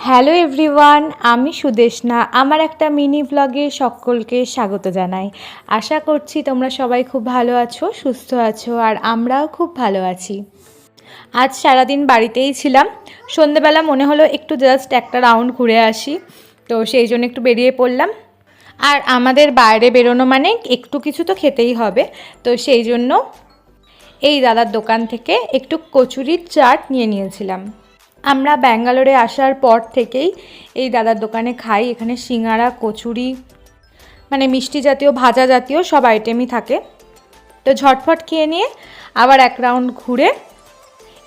Hello everyone, আমি সুদেশনা। আমার একটা মিনি ব্লগে সকলকে স্বাগত জানাই। আশা করছি তোমরা সবাই খুব ভালো আছো, সুস্থ আছো, আর আমরাও খুব ভালো আছি। আজ সারাদিন বাড়িতেই ছিলাম। সন্ধেবেলা মনে হলো একটু জাস্ট একটা রাউন্ড ঘুরে আসি, তো সেই জন্য একটু বেরিয়ে পড়লাম। আর আমাদের বাইরে বেরোনো মানে একটু কিছু তো খেতেই হবে, তো সেই জন্য এই দাদার দোকান থেকে একটু কচুরির চাট নিয়েছিলাম। আমরা ব্যাঙ্গালোরে আসার পর থেকেই এই দাদার দোকানে খাই। এখানে সিঙ্গারা, কচুরি, মানে মিষ্টি জাতীয়, ভাজা জাতীয় সব আইটেমই থাকে। তো ঝটফট খেয়ে নিয়ে আবার এক রাউন্ড ঘুরে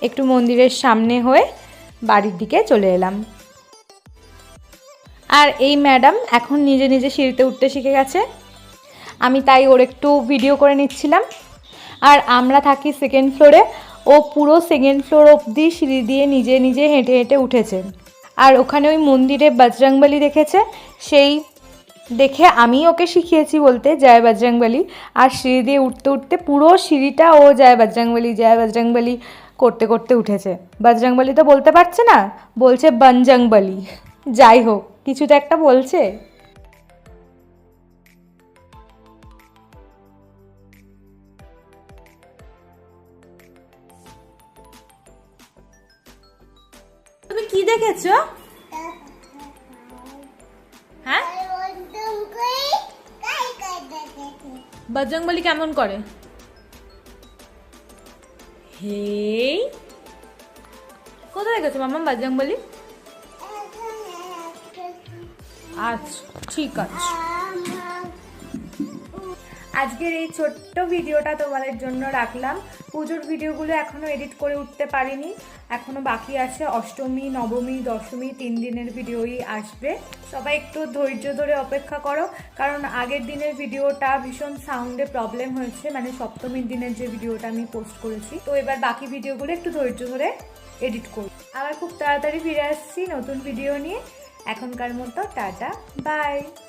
একটু মন্দিরের সামনে হয়ে বাড়ির দিকে চলে এলাম। আর এই ম্যাডাম এখন নিজে নিজে সিঁড়িতে উঠতে শিখে গেছে, আমি তাই ওর একটু ভিডিও করে নিচ্ছিলাম। আর আমরা থাকি সেকেন্ড ফ্লোরে, ও পুরো সেকেন্ড ফ্লোর অবধি সিঁড়ি দিয়ে নিজে নিজে হেঁটে হেঁটে উঠেছে। আর ওখানে ওই মন্দিরে বজরংবলী দেখেছে, সেই দেখে আমি ওকে শিখিয়েছি বলতে জয় বজরংবলী। আর সিঁড়ি দিয়ে উঠতে উঠতে পুরো সিঁড়িটা ও জয় বজরংবলী করতে করতে উঠেছে। বজরংবলী তো বলতে পারছে না, বলছে বনজংবলী। যাই হোক, কিছু তো একটা বলছে। তুমি কি দেখেছো? হ্যাঁ, বজরংবলী কেমন করে? হেই, কোথায় দেখেছো মাম্মা বজরংবলী? আচ্ছা, ঠিক আছে। আজকের এই ছোট্ট ভিডিওটা তোমাদের জন্য রাখলাম। পুজোর ভিডিওগুলো এখনও এডিট করে উঠতে পারিনি, এখনও বাকি আছে। অষ্টমী, নবমী, দশমী 3 দিনের ভিডিওই আসবে। সবাই একটু ধৈর্য ধরে অপেক্ষা করো, কারণ আগের দিনের ভিডিওটা ভীষণ সাউন্ডে প্রবলেম হয়েছে, মানে সপ্তমীর দিনের যে ভিডিওটা আমি পোস্ট করেছি। তো এবার বাকি ভিডিওগুলো একটু ধৈর্য ধরে এডিট করব। আবার খুব তাড়াতাড়ি ফিরে আসছি নতুন ভিডিও নিয়ে। এখনকার মতো টাটা, বাই।